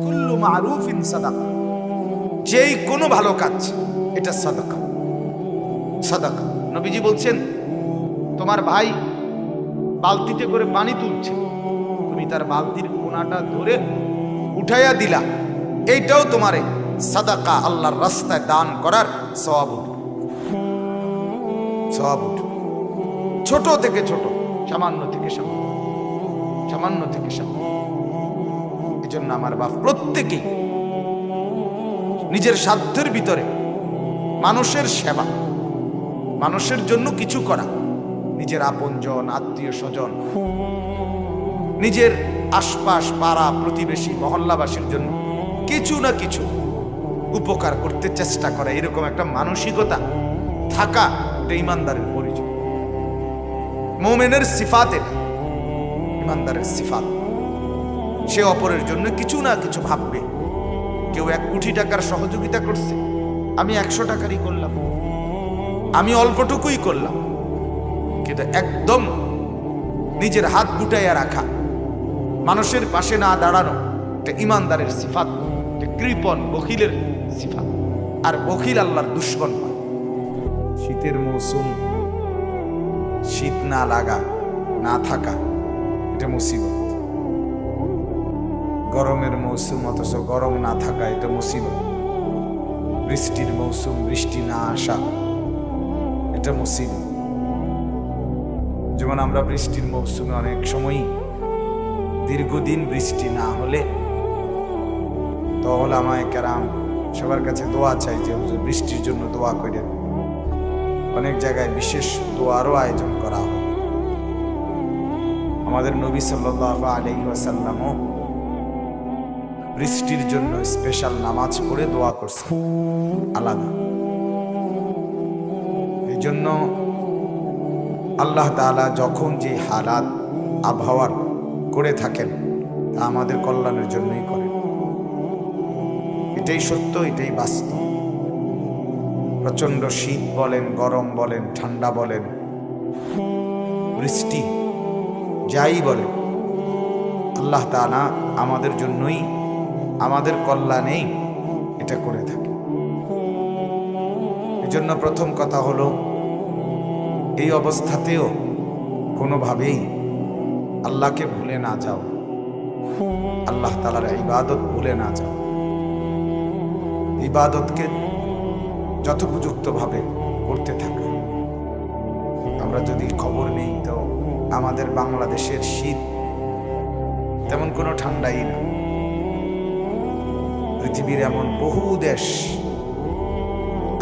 কুল্লু মারুফিন সাদাকা, যেই কোনো ভালো কাজ এটা সাদাকা। সাদাকা নবীজি বলছেন, তোমার ভাই বালতিতে করে পানি তুলছে, তুমি তার বালতির কোনাটা ধরে উঠাইয়া দিলা, এইটাও তোমারে সাদাকা, আল্লাহর রাস্তায় দান করার সওয়াব উঠবে। সওয়াব উঠবে। ছোট থেকে ছোট, সামান্য থেকে সামান্য, সামান্য থেকে সামান্য। এই জন্য আমার বাপ প্রত্যেকেই নিজের সাধ্যের ভিতরে মানুষের সেবা, মানুষের জন্য কিছু করা, নিজের আপনজন, আত্মীয় স্বজন, নিজের আশপাশ, পাড়া প্রতিবেশী, মহল্লাবাসীর জন্য কিছু না কিছু উপকার করতে চেষ্টা করা, এরকম একটা মানসিকতা থাকা, এটা ইমানদারের পরিচয়। মুমিনের সিফাত এটা, ইমানদারের সিফাত। সে অপরের জন্য কিছু না কিছু ভাববে। কেউ 1 কোটি টাকার সহযোগিতা করছে, আমি 100 টাকারই করলাম, আমি অল্পটুকুই করলাম, কিন্তু একদম নিজের হাত গুটাইয়া রাখা, মানুষের পাশে না দাঁড়ানো, এটা ইমানদারের সিফাত, এটা কৃপণ বখিলের সিফাত। আর বখিল আল্লাহর দুশমন। শীতের মৌসুম, শীত না লাগা, না থাকা, এটা মুসিবত। গরমের মৌসুম অথচ গরম না থাকা, এটা মুসিবত। বৃষ্টির মৌসুম, বৃষ্টি না আসা, এটা মুসিবত। যেমন আমরা বৃষ্টির মৌসুমে অনেক সময়ই দীর্ঘদিন বৃষ্টি না হলে তো ওলামায়ে কেরাম সবার কাছে দোয়া চাই যে হুজুর বৃষ্টির জন্য দোয়া করেন। অনেক জায়গায় বিশেষ দোয়ারও আয়োজন করা হয়। আমাদের নবী সাল্লাল্লাহু আলাইহি ওয়াসাল্লামও বৃষ্টির জন্য স্পেশাল নামাজ পড়ে দোয়া করছে আলাদা। এই জন্য আল্লাহ তাআলা যখন যে হালাত আবহাওয়ার করে থাকেন তা আমাদের কল্যাণের জন্যই করেন। এটাই সত্য, এটাই বাস্তব। প্রচন্ড শীত বলেন, গরম বলেন, ঠান্ডা বলেন, বৃষ্টি যাই বলেন, আল্লাহ তাআলা আমাদের জন্যই, আমাদের কল্যাণেই এটা করে থাকে। এজন্য প্রথম কথা হলো, এই অবস্থাতেও কোনোভাবেই আল্লাহকে ভুলে না যাও, আল্লাহ তাআলার ইবাদত ভুলে না যাও। ইবাদতকে যথোপযুক্তভাবে করতে থাকা। আমরা যদি খবর নেই তো আমাদের বাংলাদেশের শীত তেমন কোনো ঠান্ডাই না। পৃথিবীর এমন বহু দেশ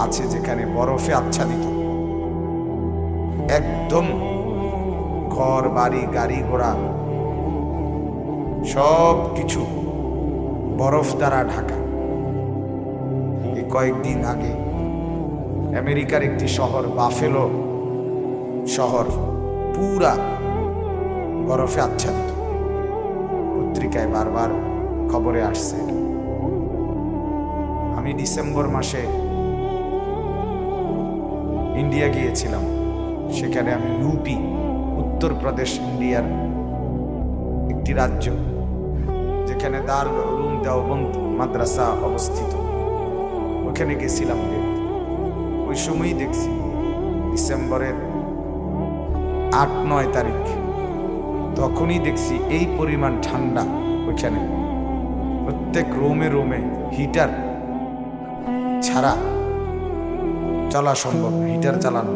আছে যেখানে বরফে আচ্ছাদিত, একদম ঘর বাড়ি গাড়ি ঘোড়া সব কিছু বরফ দ্বারা ঢাকা। এই কয়েকদিন আগে আমেরিকার একটি শহর, বাফেলো শহর, পুরা বরফে আচ্ছাদিত। পত্রিকায় বারবার খবরে আসছে। আমি ডিসেম্বর মাসে ইন্ডিয়া গিয়েছিলাম। সেখানে আমি ইউপি, উত্তরপ্রদেশ, ইন্ডিয়ার একটি রাজ্য যেখানে দারুল উলুম দেওবন্দ মাদ্রাসা অবস্থিত, ওখানে গেছিলাম দেখতে। ওই সময়ই দেখছি ডিসেম্বরের 8-9 তারিখ, তখনই দেখছি এই পরিমাণ ঠান্ডা ওইখানে। প্রত্যেক রুমে রুমে হিটার ছাড়া চলা সম্ভব না, হিটার চালানো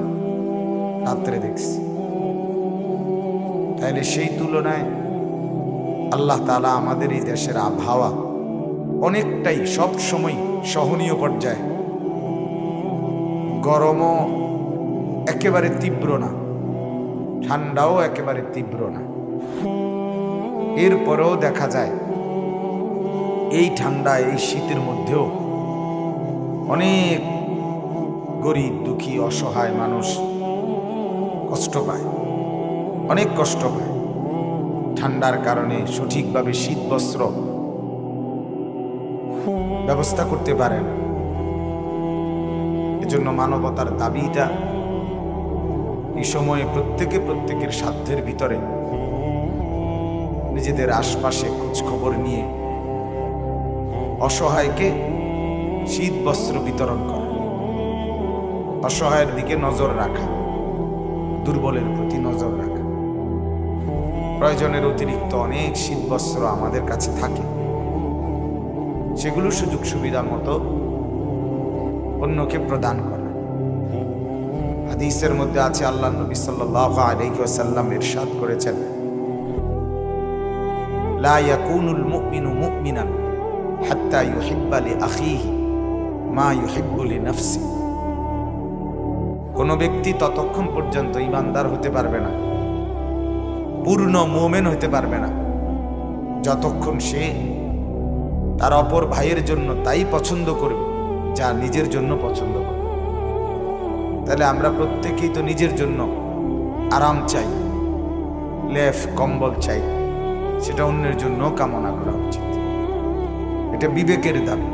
রাত্রে দেখছি। তাইলে সেই তুলনায় আল্লাহ তাআলা আমাদের এই দেশের আবহাওয়া অনেকটাই সব সময় সহনীয় পর্যায়ে। গরমও একেবারে তীব্র না, ঠান্ডাও একেবারে তীব্র না। এরপরেও দেখা যায় এই ঠান্ডা, এই শীতের মধ্যেও অনেক গরিব, দুঃখী, অসহায় মানুষ কষ্ট পায়, অনেক কষ্ট পায়। ঠান্ডার কারণে সঠিকভাবে শীত বস্ত্র ব্যবস্থা করতে পারে না। এজন্য মানবতার দাবিটা এই সময়ে প্রত্যেকের সাধ্যের ভিতরে নিজেদের আশপাশে খোঁজ খবর নিয়ে অসহায়কে শীত বস্ত্র বিতরণ করা, অসহায়ের দিকে নজর রাখা, দুর্বলের প্রতি নজর রাখা। প্রয়োজনের অতিরিক্ত অনেক শীত বস্ত্র আমাদের কাছে থাকে, সেগুলো সুযোগ সুবিধা মতো অন্যকে প্রদান করা। হাদিসের মধ্যে আছে, আল্লাহ নবী সাল্লাল্লাহু আলাইহি ওয়াসাল্লাম ইরশাদ করেছেন, লা ইয়াকুনুল মুমিনু মুমিনান হাত্তা ইউহিব্বা লিআখিহি মা ইউহিব্বু লিনাফসি। কোন ব্যক্তি ততক্ষণ পর্যন্ত ঈমানদার হতে পারবে না, পূর্ণ মুমিন হতে পারবে না, যতক্ষণ সে তার অপর ভাইয়ের জন্য তাই পছন্দ করবে যা নিজের জন্য পছন্দ করবে। তাহলে আমরা প্রত্যেকেই তো নিজের জন্য আরাম চাই, লেফ কম্বল চাই, সেটা অন্যের জন্য কামনা করা উচিত। এটা বিবেকের দাবি।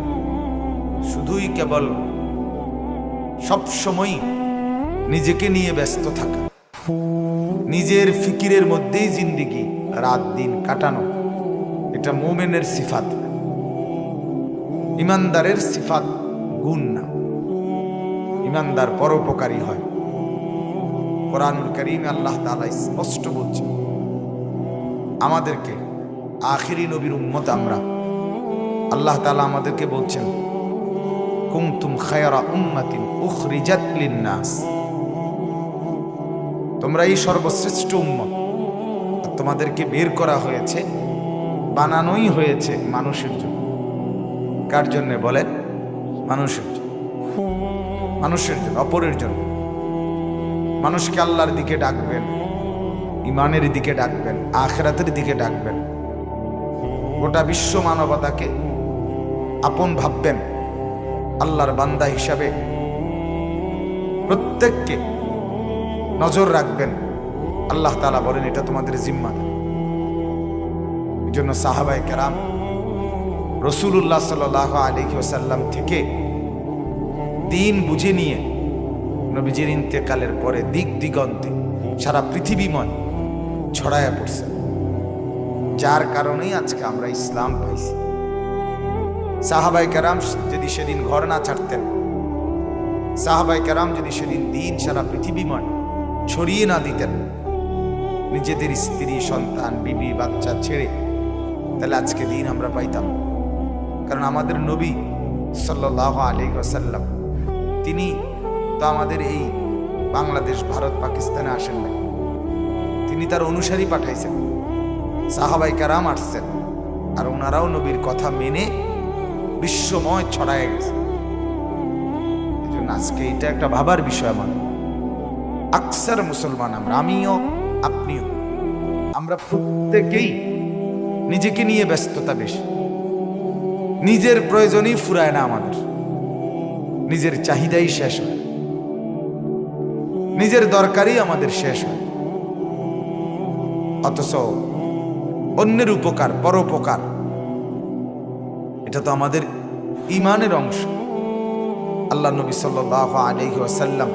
শুধুই কেবল সবসময় নিজেকে নিয়ে ব্যস্ত থাকা, নিজের ফিকিরের মধ্যেই জিন্দেগি রাত দিন কাটানো, এটা মুমিনের সিফাত, ইমানদারের সিফাত, গুণ না। ইমানদার পরোপকারী হয়। কোরআনুল কারীমে আল্লাহ তাআলা স্পষ্ট বলছেন, আমাদেরকে আখিরি নবীর উম্মত আমরা, আল্লাহ তাআলা আমাদেরকে বলছেন, কুনতুম খায়রা উম্মাতিন উখরিজাত লিন-নাস, তোমরা এই সর্বশ্রেষ্ঠ উম্মত, তোমাদেরকে বের করা হয়েছে, বানানোই হয়েছে মানুষের জন্য। কার জন্য বলেন? মানুষের জন্য, মানুষের জন্য, অপরের জন্য। মানুষকে আল্লাহর দিকে ডাকবেন, ইমানের দিকে ডাকবেন, আখিরাতের দিকে ডাকবেন, গোটা বিশ্ব মানবতাকে আপন ভাববেন, আল্লাহর বান্দা হিসাবে প্রত্যেককে নজর রাখবেন। আল্লাহ তাআলা বলেন, এটা তোমাদের জিম্মাদার। এই জন্য সাহাবায়ে কেরাম রাসূলুল্লাহ সাল্লাল্লাহু আলাইহি ওয়াসাল্লাম থেকে দিন বুঝে নিয়ে নবীজির ইন্তেকালের পরে দিক দিগন্তে সারা পৃথিবীময় ছড়ায়া পড়ছে, যার কারণেই আজকে আমরা ইসলাম পাইছি। সাহাবায়ে কেরাম যদি সেদিন ঘর না ছাড়তেন, সাহাবায়ে কেরাম যদি সেদিন দিন সারা পৃথিবীময় ছড়িয়ে না দিতেন, নিজেদের স্ত্রী সন্তান বিবি বাচ্চা ছেড়ে, তাহলে আজকে দিন আমরা পাইতাম। কারণ আমাদের নবী সাল্লাল্লাহু আলাইহি ওয়াসাল্লাম তিনি তো আমাদের এই বাংলাদেশ ভারত পাকিস্তানে আসেন না, তিনি তার অনুসারী পাঠাইছেন, সাহাবায়ে কেরাম আসছেন, আর ওনারাও নবীর কথা মেনে বিশ্বময় ছড়ায় গেছে। এই জন্য আজকে এটা একটা ভাবার বিষয়। আমাদের আকসার মুসলমান আমরা, আমিও আপনিও, আমরা প্রত্যেকেই নিজেকে নিয়ে ব্যস্ততা বেশি। নিজের প্রয়োজনই ফুরায় না আমাদের, নিজের চাহিদাই শেষ হয়, নিজের দরকারই আমাদের শেষ হয়। অথচ অন্যের উপকার, পরোপকার, এটা তো আমাদের ঈমানের অংশ। আল্লাহ নবী সাল্লাল্লাহু আলাইহি ওয়াসাল্লাম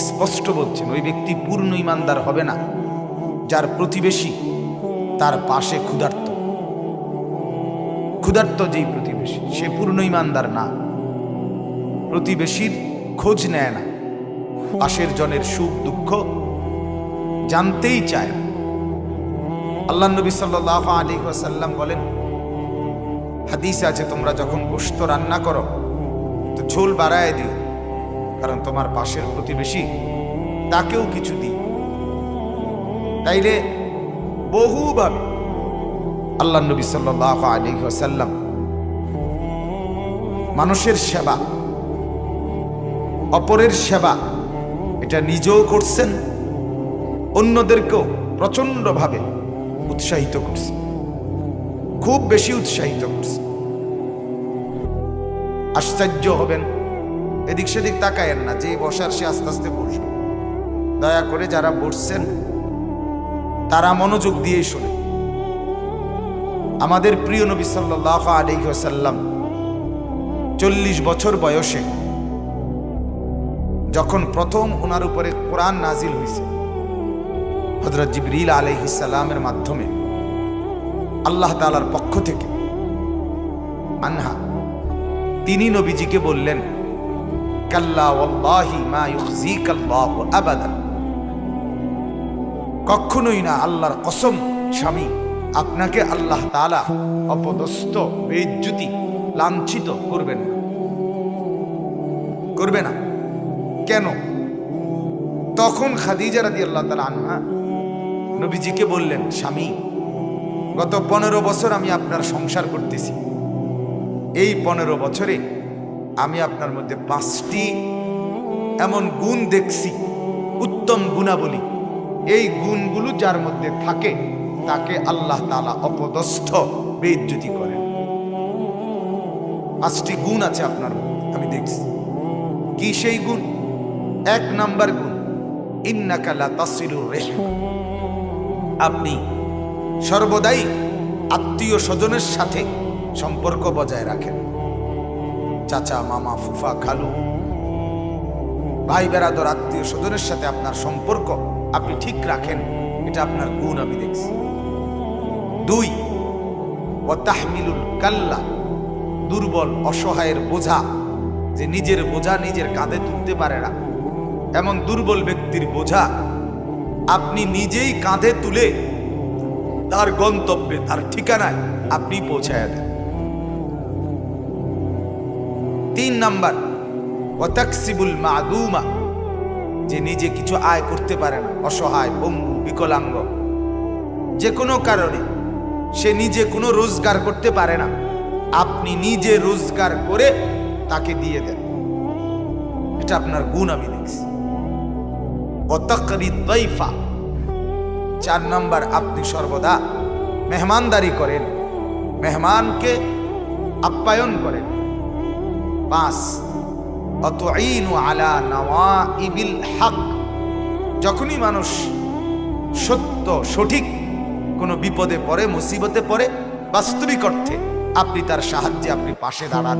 স্পষ্ট বলছেন, ওই ব্যক্তি পূর্ণ ঈমানদার হবে না যার প্রতিবেশী তার পাশে ক্ষুধার্ত। ক্ষুধার্ত যেই প্রতিবেশী, সে পূর্ণ ঈমানদার না। প্রতিবেশীর খোঁজ নেয় না, পাশের জনের সুখ দুঃখ জানতেই চায়। আল্লাহ নবী সাল্লাল্লাহু আলাইহি ওয়াসাল্লাম বলেন, হাদিসে আছে, তোমরা যখন গোশত রান্না করো তো ঝোল বাড়ায় দিও, কারণ তোমার পাশের প্রতিবেশী তাকেও কিছু দিই। তাইলে বহুভাবে আল্লাহ নবী সাল্লাল্লাহু আলাইহি ওয়াসাল্লাম মানুষের সেবা, অপরের সেবা, এটা নিজেও করছেন, অন্যদেরকেও প্রচন্ডভাবে উৎসাহিত করছে, খুব বেশি উৎসাহিত করছে। আশ্চর্য হবেন, এদিক সেদিক তাকায়েন না, যে বসার সে আস্তে আস্তে বসবে। দয়া করে যারা বসছেন তারা মনোযোগ দিয়ে শোনে। আমাদের প্রিয় নবী সাল্লাল্লাহু আলাইহি ওয়াসাল্লাম 40 বছর বয়সে যখন প্রথম ওনার উপরে কোরআন নাজিল হয়েছে, হযরত জিবরিল আলাইহিস সালামের মাধ্যমে আল্লাহ তাআলার পক্ষ থেকে আনহা, তিনি নবীজিকে বললেন, কাল্লা ওয়াল্লাহি মা ইউখজিকাল্লাহু আবাদান, কখনোই না, আল্লাহর কসম স্বামী, আপনাকে আল্লাহ তাআলা অপদস্থ, বেইজ্জতি, লাঞ্ছিত করবেন না, করবে না। কেন? তখন খাদিজা রাদিয়াল্লাহু তাআলা আনহা নবীজিকে বললেন, স্বামী, গত 15 বছর আমি আপনার সংসার করতেছি। এই 15 বছরে আমি আপনার মধ্যে 5টি এমন গুণ দেখছি, উত্তম গুণাবলী। এই গুণগুলো যার মধ্যে থাকে তাকে আল্লাহ তাআলা অপদস্থ, বেইজ্জতি করেন। 5টি গুণ আছে আপনার মধ্যে, আমি দেখছি। কি সেই গুণ? 1 নাম্বার গুণ, ইন্নাকা লা তাসিলুর রাহিম, আপনি সর্বদাই আত্মীয় স্বজনের সাথে সম্পর্ক বজায় রাখেন। চাচা, মামা, ফুফা, খালু, ভাই বেরাদর, আত্মীয় স্বজনের সাথে আপনার সম্পর্ক আপনি ঠিক রাখেন, এটা আপনার গুণ আমি দেখছি। 2, ওয়া তাহমিলুল কাল্লা, দুর্বল অসহায়ের বোঝা, যে নিজের বোঝা নিজের কাঁধে তুলতে পারে না, এমন দুর্বল ব্যক্তির বোঝা আপনি নিজেই কাঁধে তুলে তার গন্তব্যে, তার ঠিকানায় আপনি পৌঁছায় দেন। 3 নাম্বার, ওয়া তাকসিবুল মাদুমা, যে নিজে কিছু আয় করতে পারে না, অসহায়, পঙ্গু, বিকলাঙ্গ, যে কোনো কারণে সে নিজে কোনো রোজগার করতে পারে না, আপনি নিজে রোজগার করে তাকে দিয়ে দেন, এটা আপনার গুণ আমি দেখছি। ওয়া তাকরিদ দাইফা, 4 নাম্বার, আপনি সর্বদা মেহমানদারি করেন, মেহমানকে আপ্যায়ন করেন। 5, অতুঈনু আলা নওয়াইবিল হক, যখনই মানুষ সত্য, সঠিক কোনো বিপদে পড়ে, মুসিবতে পড়ে, বাস্তবিক অর্থে আপনি তার সাহায্যে আপনি পাশে দাঁড়ান।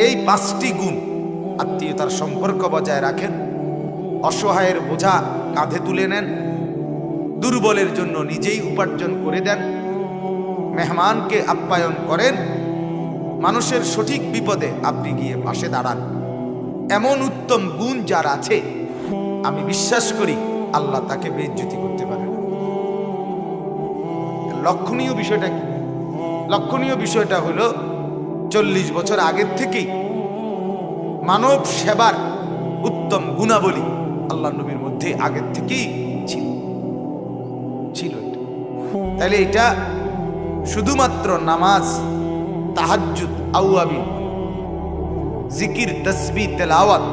এই 5টি গুণ, আত্মীয়তার সম্পর্ক বজায় রাখেন, অসহায়ের বোঝা কাঁধে তুলে নেন, দুর্বলের জন্য নিজেই উপার্জন করে দেন, মেহমানকে আপ্যায়ন করেন, মানুষের সঠিক বিপদে আপনি গিয়ে পাশে দাঁড়ান। এমন উত্তম গুণ যার আছে, আমি বিশ্বাস করি আল্লাহ তাকে বেইজ্জতি করতে পারেন। লক্ষণীয় বিষয়টা কি? লক্ষণীয় বিষয়টা হলো 40 বছর আগের থেকেই মানব সেবার উত্তম গুণাবলী আল্লাহ নবীর মধ্যে আগের থেকেই ছিল। তাহলে এটা শুধুমাত্র নামাজ, তাহাজ্জুদ, আওয়াবিন, জিকির, তাসবিহ, তেলাওয়াত,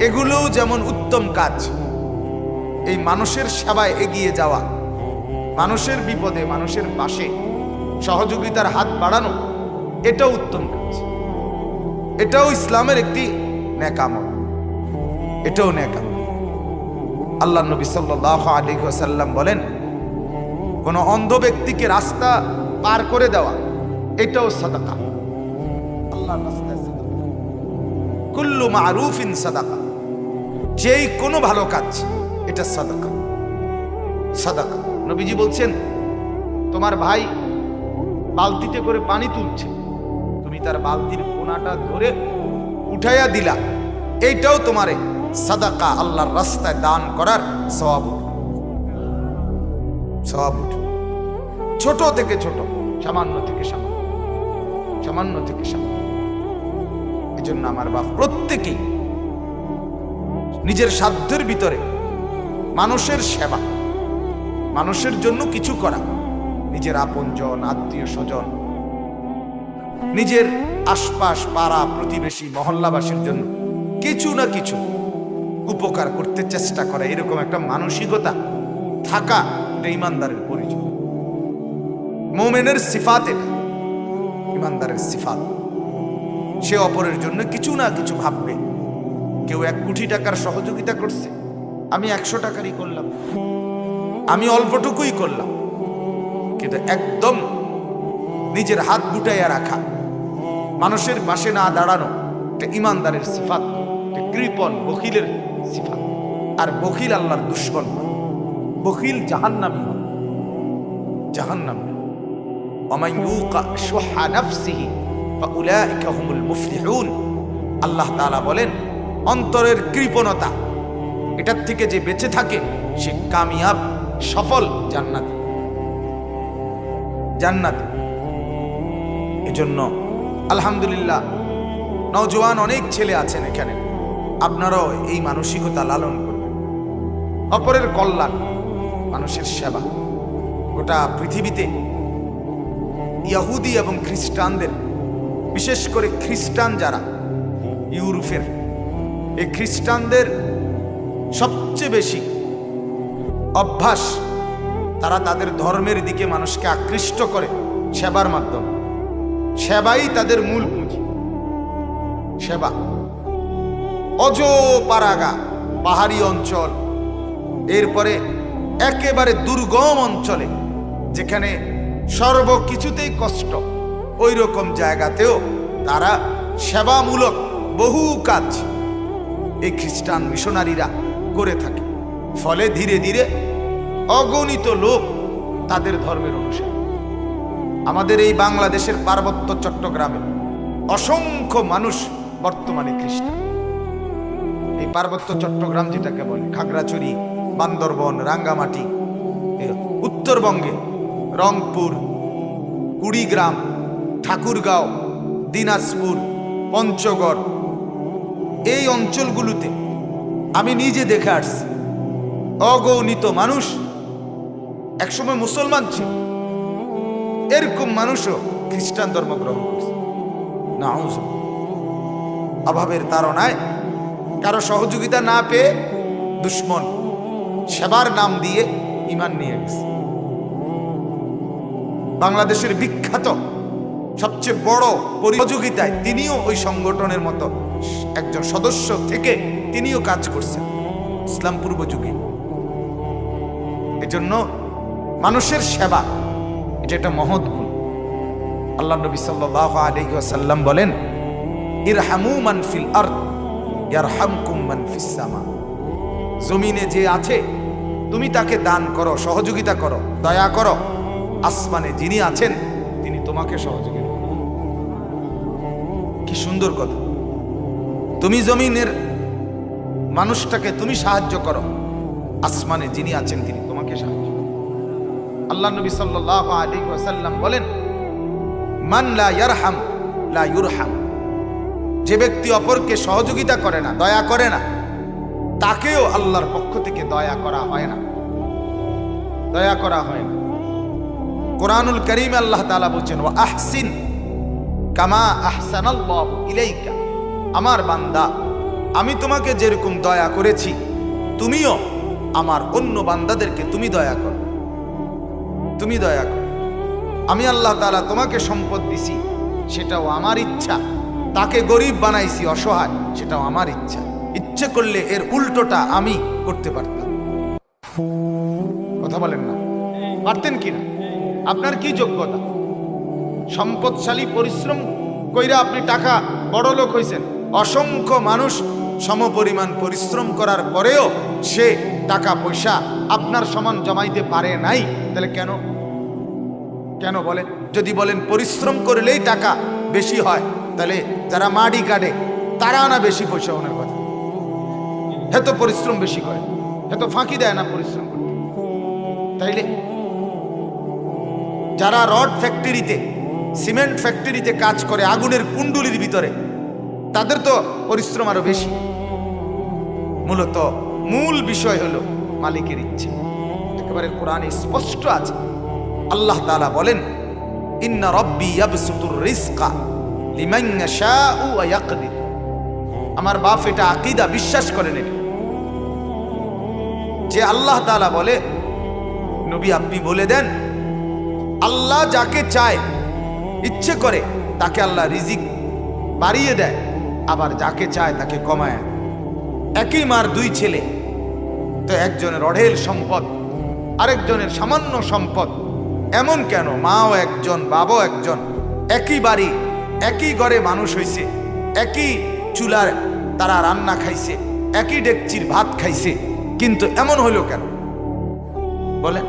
এগুলোও যেমন উত্তম কাজ, এই মানুষের সেবায় এগিয়ে যাওয়া, মানুষের বিপদে মানুষের পাশে সহযোগিতার হাত বাড়ানো, এটাও উত্তম কাজ, এটাও ইসলামের একটি নেক আমল, এটাও নেক আমল। আল্লাহ নবী সাল্লাল্লাহু আলাইহি ওয়াসাল্লাম বলেন, কোন অন্ধ ব্যক্তিকে রাস্তা পার করে দেওয়া, এটাও সাদাকা, আল্লাহর রাস্তায় সাদাকা। কুল্লু মারুফিন সাদাকা, যেই কোনো ভালো কাজ এটা সাদাকা, সাদাকা। নবীজি বলছেন, তোমার ভাই বালতিতে করে পানি তুলছে, তুমি তার বালতির কোনাটা ধরে উঠাইয়া দিলা, এইটাও তোমারে সাদাকা, আল্লাহর রাস্তায় দান করার সওয়াব। সওয়াব ছোট থেকে ছোট, সামান্য থেকে সামান্য, সামান্য থেকে সামান্য। এই জন্য আমার বাপ প্রত্যেকেই নিজের সাধ্যের ভিতরে মানুষের সেবা, মানুষের জন্য কিছু করা, নিজের আপনজন, আত্মীয় স্বজন, নিজের আশপাশ, পাড়া প্রতিবেশী, মহল্লাবাসীর জন্য কিছু না কিছু উপকার করতে চেষ্টা করা, এরকম একটা মানসিকতা থাকা, এটা ইমানদারের পরিচয়। মুমিনের সিফাত, এটা ইমানদারের সিফাত। সে অপরের জন্য কিছু না কিছু ভাববে। কেউ 1 কোটি টাকার সহযোগিতা করছে, আমি 100 টাকারই করলাম, আমি অল্পটুকুই করলাম, কিন্তু একদম নিজের হাত গুটাইয়া রাখা, মানুষের পাশে না দাঁড়ানো, এটা ইমানদারের সিফাত, এটা কৃপণ বখিলের সিফাত। আর বখিল আল্লাহর দুশমন, বখিল জাহান্নামী হয়, জাহান্নামী। ওয়ামান ইউকা শুহা নাফসিহি ফাউলাইকা হুমুল মুফলিহুন। আল্লাহ তাআলা বলেন, অন্তরের কৃপণতা এটার থেকে যে বেঁচে থাকে সে কামিয়াব, সফল, জান্নাতি। জান্নাতি। এজন্য আলহামদুলিল্লাহ নওজোয়ান অনেক ছেলে আছেন এখানে, আপনারাও এই মানসিকতা লালন করবেন। অপরের কল্যাণ, মানুষের সেবা। গোটা পৃথিবীতে ইহুদি এবং খ্রিস্টানদের, বিশেষ করে খ্রিস্টান যারা ইউরোপের, এই খ্রিস্টানদের সবচেয়ে বেশি অভ্যাস, তারা তাদের ধর্মের দিকে মানুষকে আকৃষ্ট করে সেবার মাধ্যমে। সেবাই তাদের মূল পুঁজি, সেবা। অজপাড়াগা পাহাড়ি অঞ্চল, এরপরে একেবারে দুর্গম অঞ্চলে যেখানে সর্বকিছুতেই কষ্ট, ওই রকম জায়গাতেও তারা সেবামূলক বহু কাজ এই খ্রিস্টান মিশনারিরা করে থাকে। ফলে ধীরে ধীরে অগণিত লোক তাদের ধর্মের অনুসারী। আমাদের এই বাংলাদেশের পার্বত্য চট্টগ্রামে অসংখ্য মানুষ বর্তমানে খ্রিস্টান। এই পার্বত্য চট্টগ্রাম যেটাকে বলে, খাগড়াছড়ি, বান্দরবন, রাঙ্গামাটি, উত্তরবঙ্গে রংপুর, কুড়িগ্রাম, ঠাকুরগাঁও, দিনাজপুর, পঞ্চগড়, এই অঞ্চলগুলোতে আমি নিজে দেখে আসছি অগণিত মানুষ একসময় মুসলমান ছিল, এরকম মানুষও খ্রিস্টান ধর্ম গ্রহণ করছে। নাউজুবিল্লাহ। অভাবের তাড়নায়, কারো সহযোগিতা না পেয়ে দুশ্মন সেবার নাম দিয়ে ঈমান নিয়ে গেছে। বাংলাদেশের বিখ্যাত সবচেয়ে বড় সহযোগিতায় তিনিও ওই সংগঠনের মতো একজন সদস্য থেকে তিনিও কাজ করছেন ইসলাম পূর্ব যুগে। এজন্য মানুষের সেবা এটা একটা মহৎ গুণ। আল্লাহ নবী সাল্লাল্লাহু আলাইহি ওয়াসাল্লাম বলেন, ইরহামু মান ফিল আরদ ইয়ারহামকুম মান ফিস সামা। জমিনে যে আছে তুমি তাকে দান করো, সহযোগিতা করো, দয়া করো, আসমানে যিনি আছেন তিনি তোমাকে সহযোগিতা করবেন। কি সুন্দর কথা! তুমি জমিনের মানুষটাকে তুমি সাহায্য করো, আসমানে যিনি আছেন তিনি তোমাকে সাহায্য করবেন। আল্লাহ নবী সাল্লাল্লাহু আলাইহি ওয়াসাল্লাম বলেন, মান লা ইয়ারহাম লা ইউরহাম। যে ব্যক্তি অপরকে সহযোগিতা করে না, দয়া করে না, তাকেও আল্লাহর পক্ষ থেকে দয়া করা হয় না, দয়া করা হয় না। কোরআনুল কারীমে আল্লাহ তাআলা বলেন, ওয়া আহসিন কামা আহসানাল্লাহু ইলাইকা। আমার বান্দা, আমি তোমাকে যেরকম দয়া করেছি তুমিও আমার অন্য বান্দাদেরকে তুমি দয়া করো, তুমি দয়া করো। আমি আল্লাহ তাআলা তোমাকে সম্পদ দিছি, সেটাও আমার ইচ্ছা। তাকে গরিব বানাইছি, অসহায়, সেটাও আমার ইচ্ছা। ইচ্ছে করলে এর উল্টোটা আমি করতে পারতাম। কথা বলেন না? পারতেন কিনা? আপনার কি যোগ্যতা? সম্পদশালী, পরিশ্রম কইরা আপনি টাকা বড় লোক হইছেন। অসংখ্য মানুষ সমপরিমাণ পরিশ্রম করার পরেও সে টাকা পয়সা আপনার সমান জমাইতে পারে নাই। তাহলে কেন? কেন বলেন? যদি বলেন পরিশ্রম করলেই টাকা বেশি হয়, তাহলে যারা মাটি কাটে তারা না বেশি পয়সা ওনার কথা। হেতো পরিশ্রম বেশি করে, হেতো ফাঁকি দেয় না পরিশ্রম করতে। তাইলে যারা রড ফ্যাক্টরিতে, সিমেন্ট ফ্যাক্টরিতে কাজ করে আগুনের কুণ্ডুলির ভিতরে, তাদের তো পরিশ্রম আরো বেশি। মূলত মূল বিষয় হলো মালিকের ইচ্ছে। একেবারে কোরআনে স্পষ্ট আছে। আল্লাহ তাআলা বলেন, ইন্না রাব্বি ইয়াবসুতুর রিজকা লিমান ইয়াশাউ ওয়া ইয়াকদির। আমার বাপ এটা আকীদা, বিশ্বাস করেন এটা, যে আল্লাহ তাআলা বলে, নবী আপনি বলে দেন, আল্লাহ যাকে চায়, ইচ্ছে করে তাকে আল্লাহ রিজিক বাড়িয়ে দেয়, আবার যাকে চায় তাকে কমায়। একই মার দুই ছেলে, তো একজনের অঢেল সম্পদ, আরেকজনের সামান্য সম্পদ। এমন কেন? মাও একজন, বাবাও একজন, একই বাড়ি, একই ঘরে মানুষ হইছে, একই চুলার তারা রান্না খাইছে, একই ডেকচির ভাত খাইছে, কিন্তু এমন হইল কেন বলেন?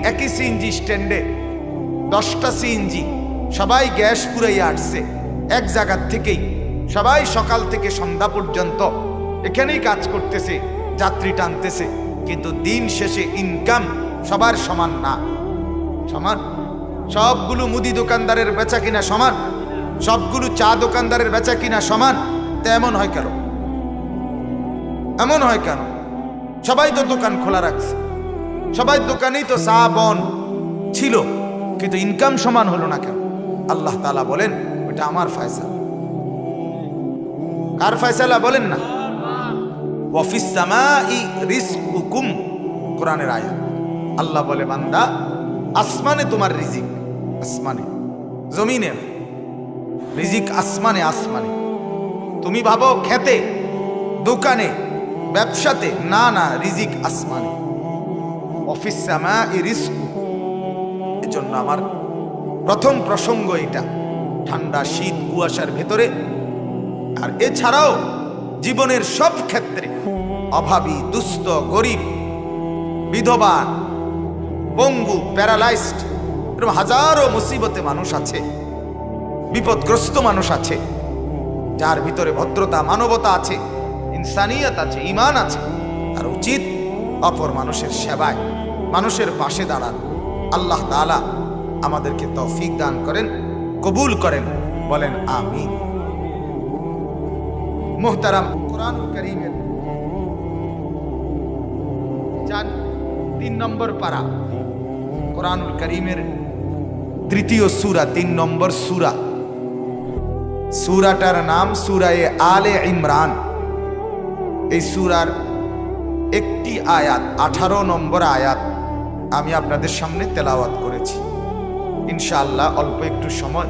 একই সিএনজি স্ট্যান্ডে 10টা সিএনজি, সবাই গ্যাস পুরাইয়া আসছে এক জায়গার থেকেই, সবাই সকাল থেকে সন্ধ্যা পর্যন্ত এখানেই কাজ করতেছে, যাত্রী টানতেছে, কিন্তু দিন শেষে ইনকাম সবার সমান না। সমান? সবগুলো মুদি দোকানদারের বেচা কিনা সমান, সবগুলো চা দোকানদারের বেচা কিনা সমান। তা এমন হয় কেন? এমন হয় কেন? সবাই তো দোকান খোলা রাখছে, সবাই দোকানেই তো চা বন ছিল, কিন্তু ইনকাম সমান হলো না কেন? আল্লাহ তাআলা বলেন ওটা আমার ফয়সালা। কার ফয়সালা বলেন না? ওয়াফিস সামাই রিজকুকুম, কোরআনের আয়াত। আল্লাহ বলে বান্দা আসমানে তোমার রিজিক, আসমানে, জমিনে রিজিক আসমানে। আসমানে তুমি ভাবো খেতে, দোকানে, ব্যবসাতে, না না, রিজিক আসমানে। অফিস সামাই রিজকুকুম। এজন্য আমার প্রথম প্রসঙ্গ এটা, ঠান্ডা শীত কুয়াশার ভেতরে, আর এছাড়াও জীবনের সব ক্ষেত্রে অভাবী, দুস্থ, গরিব, বিধবা, পঙ্গু, প্যারালাইজড, এরকম হাজারো মুসিবতে মানুষ আছে, বিপদগ্রস্ত মানুষ আছে, যার ভিতরে ভদ্রতা, মানবতা আছে, ইনসানিয়ত আছে, ঈমান আছে। আর উচিত অপর মানুষের সেবায়, মানুষের পাশে দাঁড়ান। আল্লাহ তাআলা আমাদেরকে তৌফিক দান করেন, কবুল করেন, বলেন আমিন। মুহতারাম, কুরআনুল কারীমের 3 নম্বর পারা, কুরআনুল কারীমের 3য় সূরা, 3 নম্বর সূরা। সূরাটার নাম সূরায়ে আলে ইমরান। এই সূরার একটি আয়াত, 18 নম্বর আয়াত আমি আপনাদের সামনে তেলাওয়াত করেছি। ইনশাআল্লাহ অল্প একটু সময়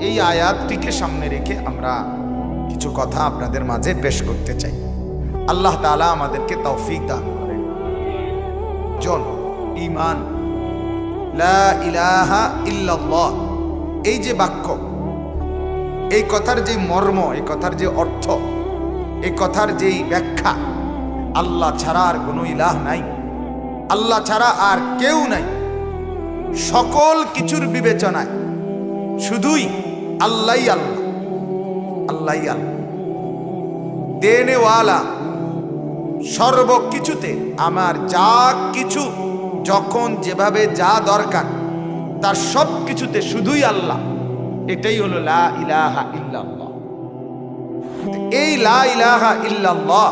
এই আয়াতটিকে সামনে রেখে আমরা কিছু কথা আপনাদের মাঝে পেশ করতে চাই। আল্লাহ তাআলা আমাদেরকে তৌফিক দান করেন। জন ঈমান, লা ইলাহা ইল্লাল্লাহ, এই যে বাক্য, এই কথার যে মর্ম, এই কথার যে অর্থ, এই কথার যেই ব্যাখ্যা, আল্লাহ ছাড়া আর কোনো ইলাহ নাই, আল্লাহ ছাড়া আর কেউ নাই। সকল কিছুর বিবেচনায় শুধুই আল্লাহই আল্লাহ, আল্লাহই আল্লাহ, দেনেওয়ালা। সর্বকিছুতে আমার যা কিছু, যখন যেভাবে যা দরকার, তার সব কিছুতে শুধুই আল্লাহ। এটাই হলো লা ইলাহা ইল্লাল্লাহ। এই লা ইলাহা ইল্লাল্লাহ